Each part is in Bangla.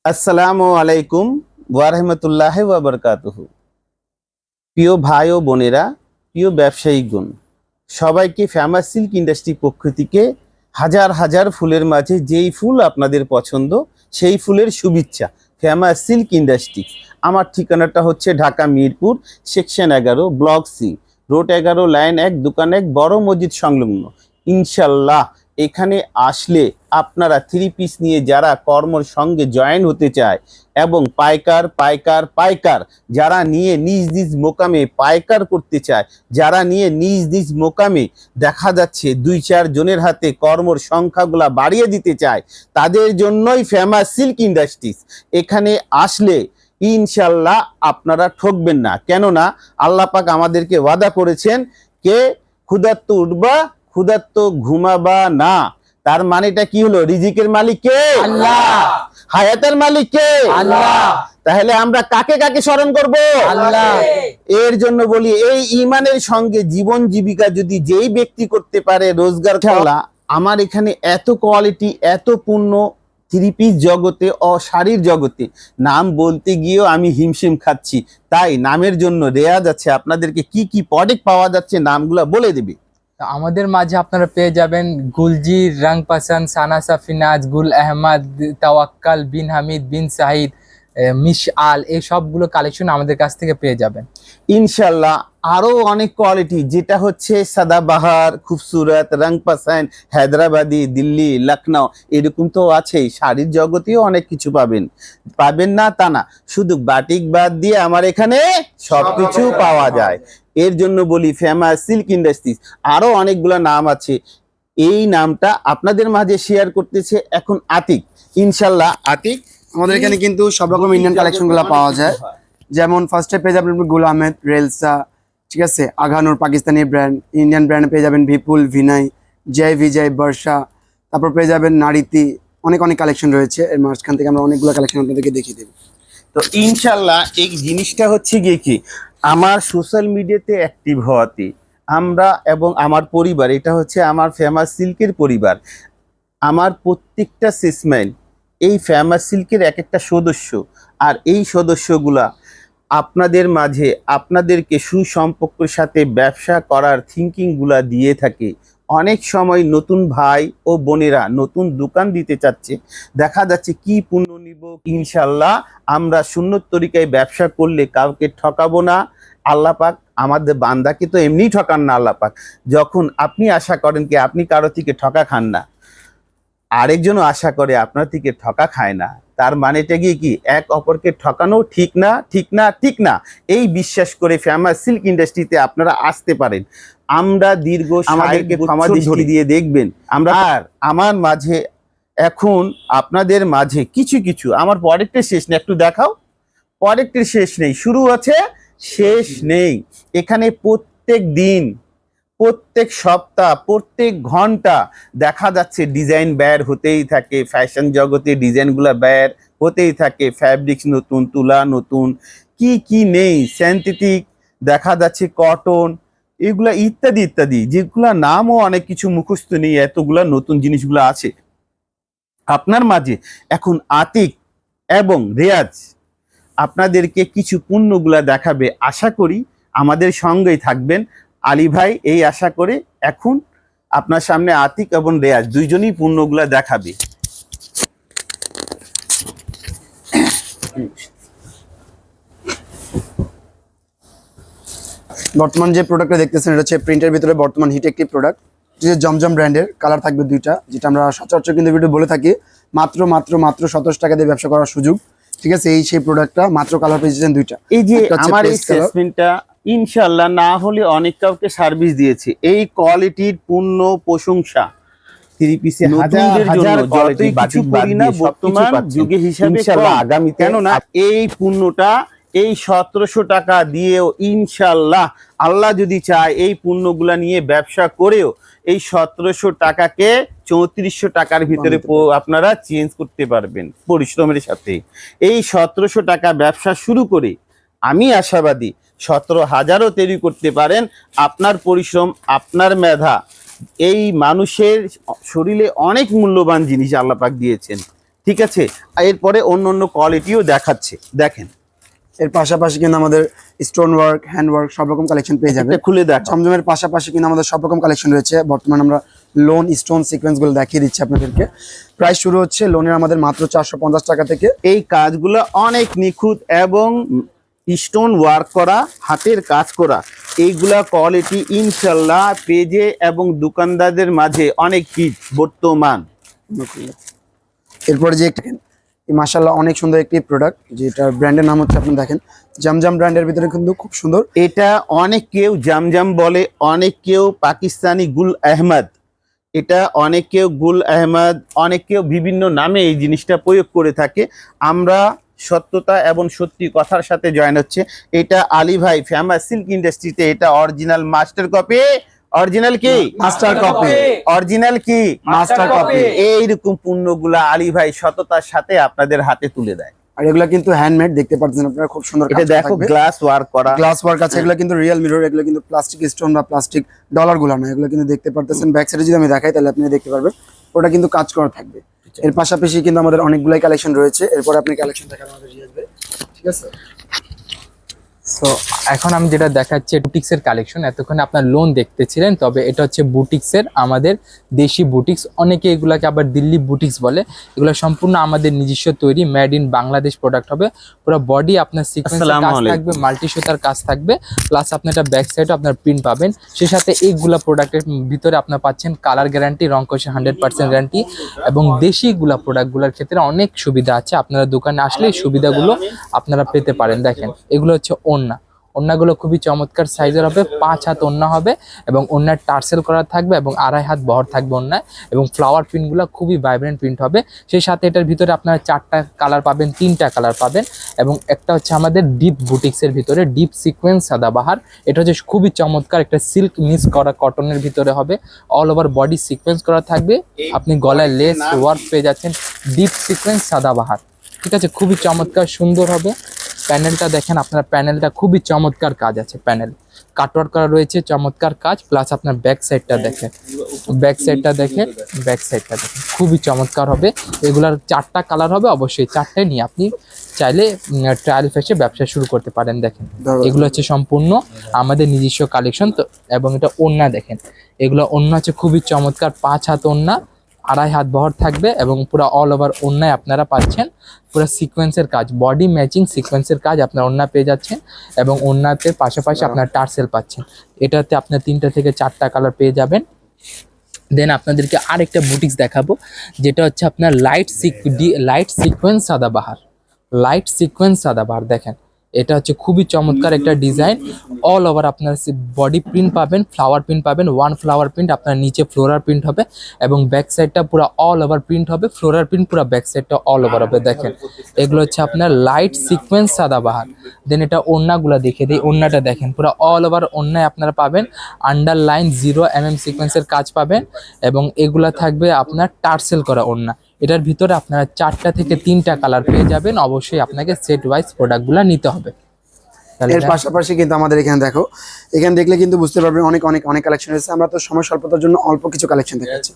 আসসালামু আলাইকুম ওয়া রাহমাতুল্লাহি ওয়া বারাকাতুহু। প্রিয় ভাই ও বোনেরা, প্রিয় ব্যবসায়িকগণ, সবাইকে ফেমাস সিল্ক ইন্ডাস্ট্রি পক্ষ থেকে হাজার হাজার ফুলের মাঝে যেই ফুল আপনাদের পছন্দ সেই ফুলের শুভেচ্ছা। ফেমাস সিল্ক ইন্ডাস্ট্রি, আমার ঠিকানাটা হচ্ছে Dhaka Mirpur section 11 block C road 11 line 1 দোকান 1 বড় মসজিদ সংলগ্ন। ইনশাল্লাহ এখানে আসলে আপনারা 3 পিস নিয়ে যারা কর্মর সঙ্গে জয়েন হতে চায় এবং পাইকার পাইকার পাইকার যারা নিয়ে নিজ নিজ মোকামে পাইকার করতে চায়, যারা নিয়ে নিজ নিজ মোকামে দেখা যাচ্ছে 2-4 জনের হাতে কর্মর সংখ্যাগুলা বাড়িয়ে দিতে চায়, তাদের জন্যই ফেমাস সিল্ক ইন্ডাস্ট্রিজ। এখানে আসলে ইনশাল্লাহ আপনারা ঠকবেন না, কেননা আল্লাহ পাক আমাদেরকে ওয়াদা করেছেন কে ক্ষুধার্ত উঠবা ক্ষুধার্ত ঘুমাবা না। তার মানেটা কি হলো? রিজিকের মালিক কে? আল্লাহ। হায়াতের মালিক কে? আল্লাহ। তাহলে আমরা কাকে কাকে স্মরণ করব? আল্লাহ। এর জন্য বলি, এই ইমানের সঙ্গে জীবন জীবিকা যদি যেই ব্যক্তি করতে পারে রোজগার করা, আমার এখানে এত কোয়ালিটি এত পূর্ণ 3 পিস জগতে ও শাড়ির জগতে নাম বলতে গিয়েও আমি হিমশিম খাচ্ছি। তাই নামের জন্য রেয়াজ আছে, আপনাদেরকে কি কি প্রোডাক্ট পাওয়া যাচ্ছে নামগুলো বলে দেবে। আমাদের মাঝে আপনারা পেয়ে যাবেন গুলজির, রং পাসান, সানা সাফিনাজ, গুল আহমদ, তাওয়াক্কাল বিন হামিদ বিন সাহিদ, মিশআল, এই সবগুলো কালেকশন আমাদের কাছ থেকে পেয়ে যাবেন ইনশাল্লাহ। আরো অনেক কোয়ালিটি যেটা হচ্ছে সাদাবাহার, খুবসুরত, রং পাসান, হায়দ্রাবাদি, দিল্লি, লখনউ, এরকম তো আছেই। শাড়ির জগতেও অনেক কিছু পাবেন, পাবেন না তা না, শুধু বাটিক বাদ দিয়ে আমার এখানে সবকিছু পাওয়া যায়। এর জন্য বলি ফেমাস সিল্ক ইন্ডাস্ট্রিজ। আরো অনেকগুলো নাম আছে, এই নামটা আপনাদের মাঝে শেয়ার করতেছে এখন আতিক। ইনশাল্লাহ আতিক আমাদের এখানে কিন্তু সব রকম ইন্ডিয়ান কালেকশন গুলো পাওয়া যায়। যেমন ফার্স্টে পেয়ে যাবেন গুল আহমেদ, রেলসা, ঠিক আছে, আঘানুর পাকিস্তানি ব্র্যান্ড। ইন্ডিয়ান ব্র্যান্ড পেয়ে যাবেন বিপুল, ভিনাই, জয় বিজয়, বর্ষা। তারপর পেয়ে যাবেন নারীতি। অনেক অনেক কালেকশন রয়েছে, এর মাঝখান থেকে আমরা অনেকগুলো কালেকশন আপনাদেরকে দেখিয়ে দেবো। তো ইনশাল্লাহ এই জিনিসটা হচ্ছে গিয়ে কি, আমার সোশ্যাল মিডিয়াতে অ্যাক্টিভ হওয়াতে আমরা এবং আমার পরিবার, এটা হচ্ছে আমার ফেমাস সিল্কের পরিবার। আমার প্রত্যেকটা সেলসম্যান এই ফেমাস সিল্কের এক একটা সদস্য, আর এই সদস্যগুলা আপনাদের মাঝে আপনাদেরকে সুসম্পর্কের সাথে ব্যবসা করার থিঙ্কিংগুলা দিয়ে থাকে। অনেক সময় নতুন ভাই ও বোনেরা নতুন দোকান দিতে চাচ্ছে, দেখা যাচ্ছে কি পণ্য নিব। ইনশাল্লাহ আমরা সুন্নত তরিকায় ব্যবসা করলে কাউকে ঠকাবো না। আল্লাহ পাক আমাদের বান্দাকে তো এমনি ঠকান না আল্লাহ পাক। যখন আপনি আশা করেন কি আপনি কারো থেকে ঠকা খান না, আরেকজনও আশা করে আপনার থেকে ঠকা খায় না, তার মানেটা গিয়ে কি এক অপরকে ঠকানো ঠিক না, ঠিক না, ঠিক না। এই বিশ্বাস করে ফেমাস সিল্ক ইন্ডাস্ট্রিতে আপনারা আসতে পারেন। আমরা দীর্ঘ আমাদেরকে ক্ষমা দৃষ্টি দিয়ে দেখবেন। আমরা আর আমার মাঝে এখন আপনাদের মাঝে কিছু কিছু আমার প্রোডাক্টের শেষ নেই, একটু দেখাও। প্রোডাক্টের শেষ নেই, শুরু আছে শেষ নেই। এখানে প্রত্যেক দিন, প্রত্যেক সপ্তাহ, প্রত্যেক ঘন্টা দেখা যাচ্ছে ডিজাইন বের হতেই থাকে। ফ্যাশন জগতে ডিজাইনগুলো বের হতেই থাকে, ফ্যাব্রিক্স নতুন, তুলা নতুন, কি কি নেই, সিনথেটিক দেখা যাচ্ছে, কটন, এগুলা ইত্যাদি ইত্যাদি, যেগুলা নামও অনেক কিছু মুখস্থ নেই, এতগুলা নতুন জিনিসগুলো আছে আপনার মাঝে। এখন আতিক এবং রেয়াজ আপনাদেরকে কিছু পণ্যগুলা দেখাবে, আশা করি আমাদের সঙ্গেই থাকবেন। আলী ভাই এই আশা করে এখন আপনার সামনে আতিক এবং রেয়াজ দুইজনই পণ্যগুলা দেখাবে। বর্তমান যে প্রোডাক্টটা দেখতেছেন এটা হচ্ছে প্রিন্টের ভিতরে বর্তমান হিট একটি প্রোডাক্ট, যেটা জমজম ব্র্যান্ডের। কালার থাকবে 2টা, যেটা আমরা সচরাচর কিন্তু ভিডিও বলে থাকি মাত্র মাত্র মাত্র 27 টাকা দিয়ে ব্যবসা করার সুযোগ, ঠিক আছে। এই সেই প্রোডাক্টটা মাত্র কালার পেয়েছেন 2টা। এই যে আমার এই সেলসম্যানটা ইনশাআল্লাহ না হলে অনেক কাউকে সার্ভিস দিয়েছে, এই কোয়ালিটির পূর্ণ প্রশংসা। 3 পিসে হাজার হাজার যতই কিছু করি না বর্তমান যুগে হিসাবে আগামী, কেননা এই পণ্যটা এই 1700 টাকা দিয়েও ইনশাআল্লাহ আল্লাহ যদি চায় এই পণ্যগুলা নিয়ে ব্যবসা করেও এই 1700 টাকাকে 3400 টাকার ভিতরে আপনারা চেঞ্জ করতে পারবেন পরিশ্রমের সাথে। এই 1700 টাকা ব্যবসা শুরু করে আমি আশাবাদী 17,000ও তৈরি করতে পারেন। আপনার পরিশ্রম, আপনার মেধা, এই মানুষের শরীরে অনেক মূল্যবান জিনিস আল্লাহ পাক দিয়েছেন। ঠিক আছে, এরপরে অন্য অন্য কোয়ালিটিও দেখাচ্ছে, দেখেন এর পাশাপাশি কিন্তু আমাদের স্টোন ওয়ার্ক, হ্যান্ড ওয়ার্ক সব রকম কালেকশন পেয়ে যাবে। এটা খুলে দেখ। জমজমের পাশাপাশি কিন্তু আমাদের সব রকম কালেকশন রয়েছে। বর্তমানে আমরা লোন স্টোন সিকোয়েন্স গুলো দেখিয়ে দিচ্ছি আপনাদেরকে। প্রাইস শুরু হচ্ছে লোনের আমাদের মাত্র 450 টাকা থেকে। এই কাজগুলো অনেক নিখুঁত এবং স্টোন ওয়ার্ক করা, হাতের কাজ করা, এইগুলা কোয়ালিটি ইনশাল্লাহ পেজে এবং দোকানদারদের মাঝে অনেক হিট বর্তমান। এরপরে যে মাশাআল্লাহ অনেক সুন্দর একটি প্রোডাক্ট, যেটা ব্র্যান্ডের নাম হচ্ছে আপনি দেখেন জামজাম ব্র্যান্ডের ভিতরে কিন্তু খুব সুন্দর। এটা অনেক কেউ জামজাম বলে, অনেক কেউ পাকিস্তানি গুল আহমদ, এটা অনেক কেউ গুল আহমদ, অনেক কেউ বিভিন্ন নামে এই জিনিসটা প্রয়োগ করে থাকে। আমরা সত্যতা এবং সত্যি কথার সাথে জয়েন হচ্ছে। এটা আলী ভাই ফেমাস সিল্ক ইন্ডাস্ট্রিতে এটা অরিজিনাল মাস্টার কপি। অরিজিনাল কি মাস্টার কপি, অরিজিনাল কি মাস্টার কপি। এইরকম পণ্যগুলা আলী ভাই সততার সাথে আপনাদের হাতে তুলে দেয়। আর এগুলা কিন্তু হ্যান্ডমেড, দেখতে পাচ্ছেন আপনারা খুব সুন্দর। এটা দেখো গ্লাস ওয়ার্ক করা, গ্লাস ওয়ার্ক আছে। এগুলো কিন্তু রিয়েল মিরর, এগুলো কিন্তু প্লাস্টিক স্টোন বা প্লাস্টিক ডলার গুলো না, এগুলো কিন্তু দেখতে পারতেছেন। ব্যাক সাইডে যদি আমি দেখাই তাহলে আপনি দেখতে পারবেন ওটা কিন্তু কাজ করা থাকবে। এর পাশাপাশি কিন্তু আমাদের অনেকগুলাই কালেকশন রয়েছে। এরপর আপনি কালেকশন দেখান আমাদের আসবে, ঠিক আছে। সো এখন আমি যেটা দেখাচ্ছি বুটিক্সের কালেকশন। এতক্ষণ আপনার লোন দেখতেছিলেন, তবে এটা হচ্ছে বুটিক্সের, আমাদের দেশি বুটিক্স। অনেকে এগুলাকে আবার দিল্লি বুটিক্স বলে। এগুলো সম্পূর্ণ আমাদের নিজস্ব তৈরি, মেড ইন বাংলাদেশ প্রোডাক্ট হবে। পুরো বডি আপনার সিকোয়েন্সের কাজ থাকবে, মাল্টি সুতার কাজ থাকবে, প্লাস আপনার এটা ব্যাক সাইডে আপনার প্রিন্ট পাবেন। সেই সাথে এইগুলা প্রোডাক্টের ভিতরে আপনার পাচ্ছেন কালার গ্যারান্টি, রং কষে 100% গ্যারান্টি, এবং দেশিগুলা প্রোডাক্টগুলোর ক্ষেত্রে অনেক সুবিধা আছে। আপনারা দোকানে আসলে এই সুবিধাগুলো আপনারা পেতে পারেন। দেখেন এগুলো হচ্ছে ওড়না, ওড়নাগুলো খুবই চমৎকার সাইজের হবে, 5 হাত ওড়না হবে এবং ওড়নার টার্সেল করা থাকবে এবং 2.5 হাত বহর থাকবে ওড়নায়, এবং ফ্লাওয়ার প্রিন্টগুলো খুবই ভাইব্রেন্ট প্রিন্ট হবে। সেই সাথে এটার ভিতরে আপনারা 4টা কালার পাবেন, 3টা কালার পাবেন, এবং একটা হচ্ছে আমাদের ডিপ বুটিক্সের ভিতরে ডিপ সিকোয়েন্স সাদাবাহার। এটা হচ্ছে খুবই চমৎকার একটা সিল্ক মিক্স করা কটনের ভিতরে হবে, অল ওভার বডি সিকোয়েন্স করা থাকবে। আপনি গলায় লেস ওয়ার্ক পেয়ে যাচ্ছেন, ডিপ সিকোয়েন্স সাদাবাহার, ঠিক আছে। খুবই চমৎকার সুন্দর হবে। প্যানেলটা দেখেন, আপনার প্যানেলটা খুবই চমৎকার কাজ আছে, প্যানেল কাটওয়ার্ক করা রয়েছে, চমৎকার কাজ। প্লাস আপনার ব্যাক সাইডটা দেখেন, ব্যাক সাইডটা দেখেন, ব্যাক সাইডটা দেখেন, খুবই চমৎকার হবে। এগুলার 4টা কালার হবে, অবশ্যই 4টাই নিয়ে আপনি চাইলে ট্রায়াল ফেসে ব্যবসা শুরু করতে পারেন। দেখেন এগুলো হচ্ছে সম্পূর্ণ আমাদের নিজস্ব কালেকশন তো। এবং এটা ওড়না দেখেন, এগুলো ওড়না হচ্ছে খুবই চমৎকার, 5 হাত ওড়না, 2.5 হাত বহর থাকবে, এবং পুরো অল ওভার ওড়নায় আপনারা পাচ্ছেন পুরো সিকোয়েন্সের কাজ, বডি ম্যাচিং সিকোয়েন্সের কাজ আপনার ওড়না পেয়ে যাচ্ছেন, এবং ওড়নাতে পাশাপাশি আপনার টার্সেল পাচ্ছেন। এটাতে আপনার 3টা থেকে 4টা কালার পেয়ে যাবেন। দেন আপনাদেরকে আরেকটা বুটিক্স দেখাবো, যেটা হচ্ছে আপনার light sequence Sadabahar, light sequence Sadabahar. দেখেন এটা হচ্ছে খুবই চমৎকার একটা ডিজাইন, অল ওভার আপনার বডি প্রিন্ট পাবেন, ফ্লাওয়ার প্রিন্ট পাবেন, 1 ফ্লাওয়ার প্রিন্ট, আপনার নিচে ফ্লোরার প্রিন্ট হবে, এবং ব্যাক সাইডটা পুরো অল ওভার প্রিন্ট হবে, ফ্লোরার প্রিন্ট পুরো ব্যাক সাইডটা অল ওভার হবে। দেখেন এগুলো হচ্ছে আপনার লাইট সিকোয়েন্স সাদাবাহার। দেন এটা ওড়নাগুলো দেখে দিই, ওড়নাটা দেখেন পুরো অল ওভার ওড়নায় আপনারা পাবেন আন্ডারলাইন 0 mm সিকোয়েন্সের কাজ পাবেন, এবং এগুলা থাকবে আপনার টার্সেল করা ওড়না। এটার ভিতরে আপনারা 4টা থেকে 3টা কালার পেয়ে যাবেন। অবশ্যই আপনাকে সেট ওয়াইজ প্রোডাক্টগুলো নিতে হবে। এর পাশাপাশি কিন্তু আমাদের এখানে দেখো, এখানে দেখলে কিন্তু বুঝতে পারবেন অনেক অনেক অনেক কালেকশন রয়েছে। আমরা তো সময় স্বল্পতার জন্য অল্প কিছু কালেকশন দেখাচ্ছি।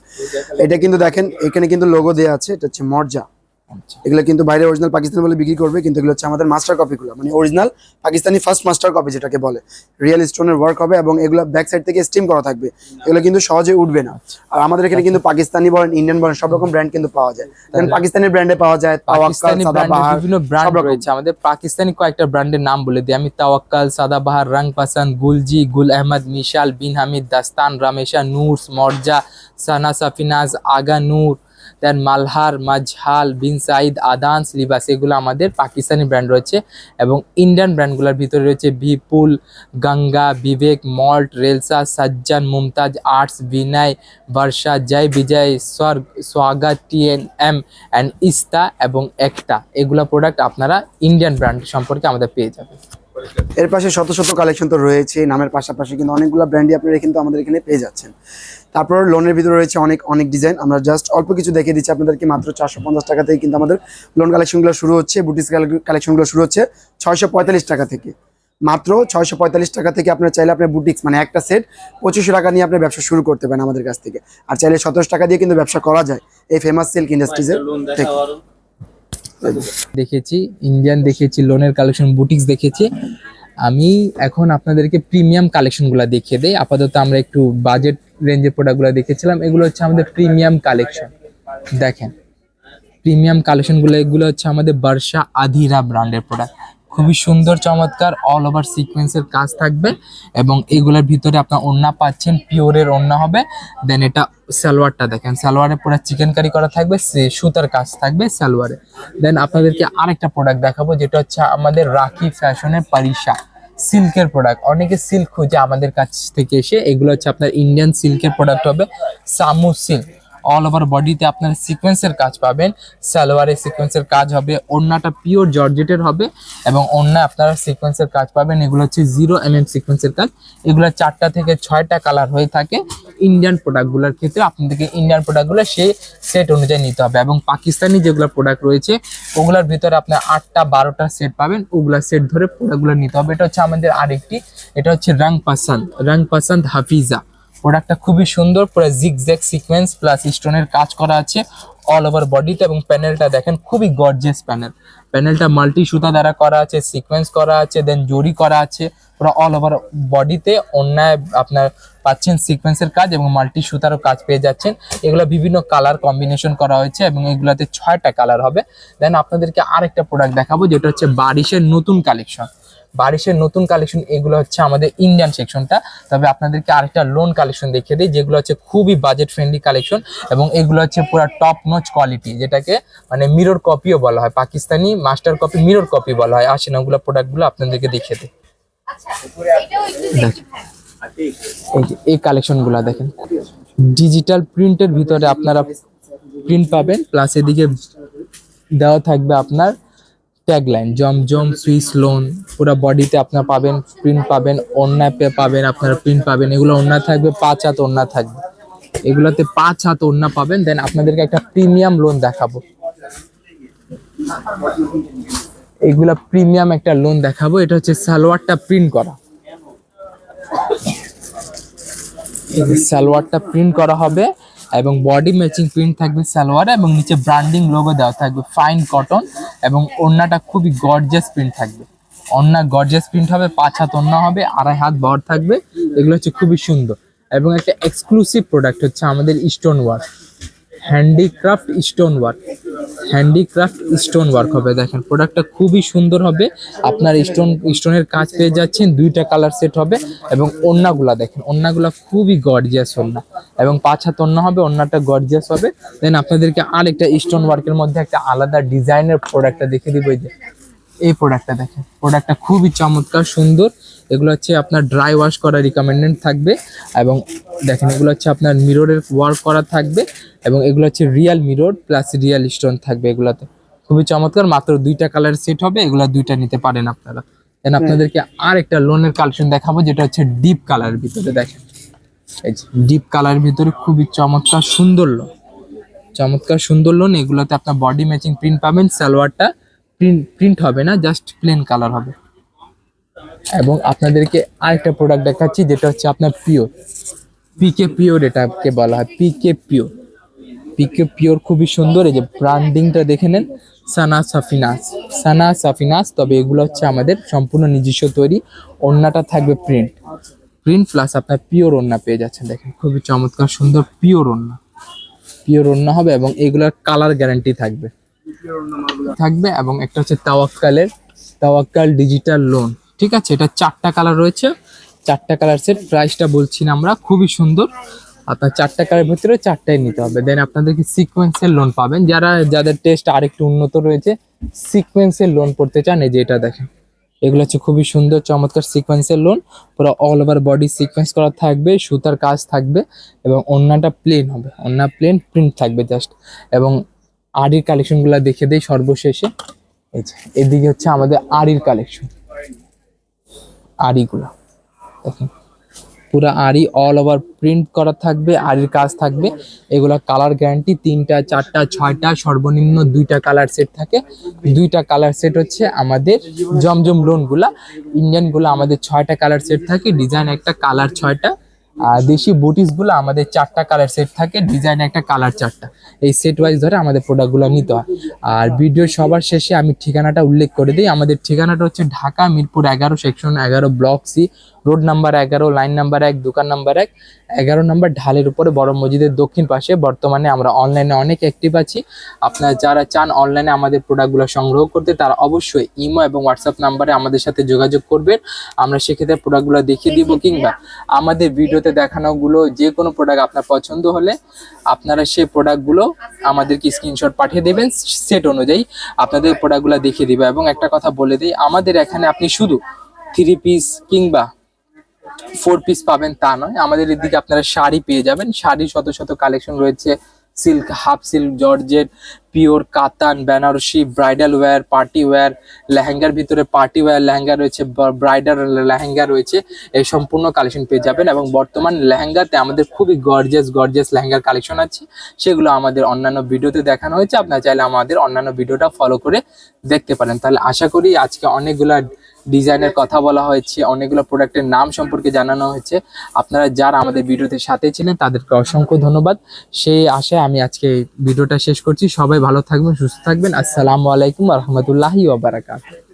এটা কিন্তু দেখেন এখানে কিন্তু লোগো দেওয়া আছে, এটা হচ্ছে মর্জা। এগুলো কিন্তু বাইরে অরিজিনাল পাকিস্তানি বলে বিক্রি করবে, কিন্তু এগুলো হচ্ছে আমাদের মাস্টার কপিগুলো, মানে original Pakistani first master copy যেটাকে বলে। রিয়েল স্টোনের ওয়ার্ক হবে, এবং এগুলো ব্যাক সাইড থেকে স্টিম করা থাকবে, এগুলো কিন্তু সহজে উঠবে না। আর আমাদের এখানে কিন্তু পাকিস্তানি বলেন, ইন্ডিয়ান বলেন, সব রকম ব্র্যান্ড কিন্তু পাওয়া যায়। যেমন পাকিস্তানি ব্র্যান্ডে পাওয়া যায় তাওয়াক্কাল, সাদাবাহার, বিভিন্ন ব্র্যান্ড রয়েছে। আমাদের পাকিস্তানি কয়েকটা ব্র্যান্ডের নাম বলে দিই আমি, তাওয়াক্কাল, সাদাবাহার, রং পাসান্দ, গুলজি, গুল আহমদ, মিশাল, বিন হামিদ, দাস্তান, রামেশা, নূরস, মর্জা, সানা সাফিনাজ, আগা নূর, দেন মালহার, মাজহাল, বিন সাইদ, আদান, লিবাস, এগুলো আমাদের পাকিস্তানি ব্র্যান্ড রয়েছে। এবং ইন্ডিয়ান ব্র্যান্ডগুলোর ভিতরে রয়েছে বিপুল, গঙ্গা, বিবেক, মল্ট, রেলসা, সজ্জান, মুমতাজ, আর্টস, বিনয়, বর্ষা, জয় বিজয়, স্বর্গ, স্বাগত, TNM অ্যান্ড ইস্তা এবং একটা, এগুলো প্রোডাক্ট আপনারা ইন্ডিয়ান ব্র্যান্ড সম্পর্কে আমাদের পেয়ে যাবেন। এর পাশে শত শত কালেকশন তো রয়েছে, নামের পাশাপাশি কিন্তু অনেকগুলো ব্র্যান্ডই আপনারা কিন্তু আমাদের এখানে পেয়ে যাচ্ছেন। তারপর লোনের ভিতরে রয়েছে অনেক অনেক ডিজাইন, আমরা জাস্ট অল্প কিছু দেখিয়ে দিচ্ছি আপনাদেরকে। মাত্র 450 টাকা থেকে কিন্তু আমাদের লোন কালেকশনগুলো শুরু হচ্ছে, বুটিক্স কালেকশনগুলো শুরু হচ্ছে 645 টাকা থেকে। মাত্র 645 টাকা থেকে আপনারা চাইলে আপনার বুটিক্স মানে একটা সেট 2500 টাকা নিয়ে আপনার ব্যবসা শুরু করতে পারেন আমাদের কাছ থেকে। আর চাইলে 17 টাকা দিয়ে কিন্তু ব্যবসা করা যায় এই ফেমাস সিল্ক ইন্ডাস্ট্রিজের থেকে। দেখেছি, ইন্ডিয়ান দেখেছি, লোনের কালেকশন, বুটিক্স দেখেছি। আমি এখন আপনাদেরকে প্রিমিয়াম কালেকশনগুলো দেখিয়ে দেই। আপাতত আমরা একটু বাজেট রেঞ্জের প্রোডাক্টগুলো দেখেছিলাম, এগুলো হচ্ছে আমাদের প্রিমিয়াম কালেকশন। দেখেন প্রিমিয়াম কালেকশনগুলো, এগুলো হচ্ছে আমাদের বর্ষা আধিরা ব্র্যান্ডের প্রোডাক্ট। খুবই সুন্দর চমৎকার অল ওভার সিকোয়েন্সের কাজ থাকবে এবং এগুলোর ভিতরে আপনার ওড়না পাচ্ছেন, পিওরের ওড়না হবে। দেন এটা সালোয়ারটা দেখেন, সালোয়ারে পুরো চিকেন কারি করা থাকবে, সুতার কাজ থাকবে সালোয়ারে। দেন আপনাদেরকে আরেকটা প্রোডাক্ট দেখাবো, যেটা হচ্ছে আমাদের রাখি ফ্যাশনের পারিশা সিল্কের প্রোডাক্ট। অনেকে সিল্ক খুঁজে আমাদের কাছ থেকে এসে, এগুলো হচ্ছে আপনার ইন্ডিয়ান সিল্কের প্রোডাক্ট হবে, সামু সিল্ক। অল ওভার বডিতে আপনার সিকোয়েন্সের কাজ পাবেন, সালোয়ারে সিকোয়েন্সের কাজ হবে, ওড়নাটা পিওর জর্জেটের হবে এবং ওড়না আপনারা সিকোয়েন্সের কাজ পাবেন। এগুলো হচ্ছে 0 mm সিকোয়েন্সের কাজ। এগুলো 4টা থেকে 6টা কালার হয়ে থাকে। ইন্ডিয়ান প্রোডাক্টগুলোর ক্ষেত্রে আপনাদেরকে ইন্ডিয়ান প্রোডাক্টগুলো সেই সেট অনুযায়ী নিতে হবে এবং পাকিস্তানি যেগুলো প্রোডাক্ট রয়েছে ওগুলোর ভিতরে আপনার 8টা 12টা সেট পাবেন, ওগুলা সেট ধরে প্রোডাক্টগুলো নিতে হবে। এটা হচ্ছে আমাদের আরেকটি, এটা হচ্ছে রং পসন্দ হাফিজা। প্রোডাক্টটা খুবই সুন্দর, পুরো জিগজ্যাগ সিকোয়েন্স প্লাস স্টোনের কাজ করা আছে অল ওভার বডিতে এবং প্যানেলটা দেখেন খুবই গর্জিয়াস প্যানেল। প্যানেলটা মাল্টি সুতা দ্বারা করা আছে, সিকোয়েন্স করা আছে, দেন জরি করা আছে পুরো অল ওভার বডিতে। অন্যায় আপনার পাচ্ছেন সিকোয়েন্সের কাজ এবং মাল্টি সুতারও কাজ পেয়ে যাচ্ছেন। এগুলো বিভিন্ন কালার কম্বিনেশন করা হয়েছে এবং এগুলাতে 6টা কালার হবে। দেন আপনাদেরকে আরেকটা প্রোডাক্ট দেখাবো, যেটা হচ্ছে বারিশের নতুন কালেকশন। বারিশের নতুন কালেকশন, এগুলো হচ্ছে আমাদের ইন্ডিয়ান সেকশনটা। তবে আপনাদেরকে আরেকটা লোন কালেকশন দেখিয়ে দিই, যেগুলো হচ্ছে খুবই বাজেট ফ্রেন্ডলি কালেকশন এবং এগুলো হচ্ছে পুরো টপ নচ কোয়ালিটি, যেটাকে মানে মিরর কপিও বলা হয়, Pakistani master copy mirror copy বলা হয়। আসেন ওগুলো প্রোডাক্টগুলো আপনাদেরকে দেখিয়ে দিই। দেখেন এই কালেকশনগুলো দেখেন, ডিজিটাল প্রিন্টের ভিতরে আপনারা প্রিন্ট পাবেন, প্লাস এদিকে দেওয়া থাকবে আপনার ট্যাগলাইন জমজম সুইস লোন। পুরো বডিতে আপনার পাবেন প্রিন্ট পাবেন, ওড়না পাবেন আপনারা প্রিন্ট পাবেন। এগুলো ওড়না থাকবে 5 হাত ওড়না থাকবে, এগুলোতে 5 হাত ওড়না পাবেন। দেন আপনাদেরকে একটা প্রিমিয়াম লোন দেখাবো, এগুলা প্রিমিয়াম একটা লোন দেখাবো। এটা হচ্ছে সালোয়ারটা প্রিন্ট করা, সালোয়ারটা প্রিন্ট করা হবে এবং বডি ম্যাচিং প্রিন্ট থাকবে সালোয়ারে এবং নিচে ব্র্যান্ডিং লোগো দেওয়া থাকবে ফাইন কটন এবং ওড়নাটা খুবই গর্জিয়াস প্রিন্ট থাকবে। ওড়না গর্জিয়াস প্রিন্ট হবে, 5 হাত ওড়না হবে, 2.5 হাত বড় থাকবে। এগুলো হচ্ছে খুবই সুন্দর এবং একটা এক্সক্লুসিভ প্রোডাক্ট হচ্ছে আমাদের stone work, handicraft stone work হবে। দেখেন প্রোডাক্টটা খুবই সুন্দর হবে, আপনার স্টোনের কাজ পেয়ে যাচ্ছেন। 2টা কালার সেট হবে এবং ওড়নাগুলা দেখেন, ওড়নাগুলা খুবই গর্জিয়াস ওড়না এবং 5 হাত ওড়না হবে, ওড়নাটা গর্জিয়াস হবে। দেন আপনাদেরকে আরেকটা স্টোন ওয়ার্কের মধ্যে একটা আলাদা ডিজাইনের প্রোডাক্টটা দেখে দিব। এই প্রোডাক্টটা দেখেন, প্রোডাক্টটা খুবই চমৎকার সুন্দর। এগুলো হচ্ছে আপনার ড্রাই ওয়াশ করা রিকমেন্ডেড থাকবে এবং দেখেন এগুলো হচ্ছে আপনার মিররের ওয়ার্ক করা থাকবে এবং এগুলো হচ্ছে real mirror plus real stone থাকবে। এগুলাতে খুবই চমৎকার, মাত্র 2টা কালার সেট হবে, এগুলা 2টা নিতে পারেন আপনারা। দেন আপনাদেরকে আর একটা লোনের কালেকশন দেখাবো, যেটা হচ্ছে ডিপ কালারের ভিতরে। দেখেন এই যে ডিপ কালারের ভিতরে খুবই চমৎকার সুন্দর লোন। এগুলোতে আপনার বডি ম্যাচিং প্রিন্ট পাবেন, সালোয়ারটা প্রিন্ট হবে না, জাস্ট প্লেন কালার হবে। এবং আপনাদেরকে আরেকটা প্রোডাক্ট দেখাচ্ছি, যেটা হচ্ছে আপনার পিকে পিওর, এটাকে বলা হয় পিকে পিওর খুবই সুন্দর। এই যে ব্র্যান্ডিংটা দেখে নেন, সানা সাফিনাস। তবে এগুলো হচ্ছে আমাদের সম্পূর্ণ নিজস্ব তৈরি। ওড়নাটা থাকবে প্রিন্ট প্লাস আপনার পিওর ওড়না পেয়ে যাচ্ছেন। দেখেন খুবই চমৎকার সুন্দর পিওর ওড়না হবে এবং এগুলোর কালার গ্যারান্টি থাকবে এবং একটা হচ্ছে তাওয়াক্কাল ডিজিটাল লোন। ঠিক আছে, এটা 4টা কালার রয়েছে, 4টা কালার সেট। প্রাইসটা বলছি না আমরা, খুবই সুন্দর। আপনার 4টা কালারের ভিতরে 4টাই নিতে হবে। দেন আপনাদেরকে সিকোয়েন্সের লোন পাবেন, যাদের টেস্ট আরেকটু উন্নত রয়েছে, সিকোয়েন্সের লোন পড়তে চান। এই যে এটা দেখেন, এগুলো হচ্ছে খুবই সুন্দর চমৎকার সিকোয়েন্সের লোন। পুরো অল ওভার বডি সিকোয়েন্স করা থাকবে, সুতার কাজ থাকবে এবং ওড়নাটা প্লেন হবে, ওড়না প্লেন প্রিন্ট থাকবে জাস্ট। এবং আরির কালেকশনগুলো দেখে দেই সর্বশেষে। এই যে এদিকে হচ্ছে আমাদের আরির কালেকশন, আরিগুলো দেখেন পুরো আরি অল ওভার প্রিন্ট করা থাকবে, আরির কাজ থাকবে। এগুলা কালার গ্যারান্টি 3টা 4টা 6টা সর্বনিম্ন 2টা কালার সেট থাকে। 2টা কালার সেট হচ্ছে আমাদের জমজম লোনগুলা। ইন্ডিয়ানগুলো আমাদের 6টা কালার সেট থাকে, ডিজাইন একটা, কালার 6টা আর দেশি বুটিসগুলো আমাদের 4টা কালার সেট থাকে, ডিজাইন একটা কালার 4টা, এই সেট ওয়াইজ ধরে আমাদের প্রোডাক্টগুলো নিতে হয়। আর ভিডিও সবার শেষে আমি ঠিকানাটা উল্লেখ করে দিই। আমাদের ঠিকানাটা হচ্ছে Dhaka Mirpur 11 section 11 block C, road number 11, line number 1, দোকান নাম্বার 1, 11 নম্বর ঢালের উপরে বড় মসজিদের দক্ষিণ পাশে। বর্তমানে আমরা অনলাইনে অনেক অ্যাক্টিভ আছি। আপনারা যারা চান অনলাইনে আমাদের প্রোডাক্টগুলো সংগ্রহ করতে, তারা অবশ্যই ইমো এবং হোয়াটসঅ্যাপ নাম্বারে আমাদের সাথে যোগাযোগ করবেন। আমরা সেক্ষেত্রে প্রোডাক্টগুলো দেখিয়ে দিব, কিংবা আমাদের ভিডিওতে দেখানোগুলো যে কোনো প্রোডাক্ট আপনার পছন্দ হলে আপনারা সেই প্রোডাক্টগুলো আমাদেরকে স্ক্রিনশট পাঠিয়ে দেবেন, সেট অনুযায়ী আপনাদের প্রোডাক্টগুলো দেখিয়ে দিব। এবং একটা কথা বলে দিই, আমাদের এখানে আপনি শুধু 3 পিস কিংবা 4 পিস পাবেন তা নয়, আমাদের এদিকে আপনারা শাড়ি পেয়ে যাবেন। শাড়ি শত শত কালেকশন রয়েছে, silk, half silk, georgette, pure কাতান, Banarasi, bridal wear, party wear, লেহেঙ্গার ভিতরে পার্টি ওয়্যার লেহেঙ্গা রয়েছে, ব্রাইডাল লেহেঙ্গা রয়েছে, এই সম্পূর্ণ কালেকশন পেয়ে যাবেন। এবং বর্তমান লেহেঙ্গাতে আমাদের খুবই গর্জিয়াস লেহেঙ্গার কালেকশন আছে, সেগুলো আমাদের অন্যান্য ভিডিওতে দেখানো হয়েছে। আপনারা চাইলে আমাদের অন্যান্য ভিডিওটা ফলো করে দেখতে পারেন। তাহলে আশা করি আজকে অনেকগুলা ডিজাইনের কথা বলা হয়েছে, অনেকগুলো প্রোডাক্টের নাম সম্পর্কে জানানো হয়েছে। আপনারা যারা আমাদের ভিডিওতে সাথে ছিলেন তাদেরকে অসংখ্য ধন্যবাদ। সেই আশায় আমি আজকে ভিডিওটা শেষ করছি। সবাই ভালো থাকবেন, সুস্থ থাকবেন। আসসালামু আলাইকুম ওয়া রাহমাতুল্লাহি ওয়া বারাকাতুহু।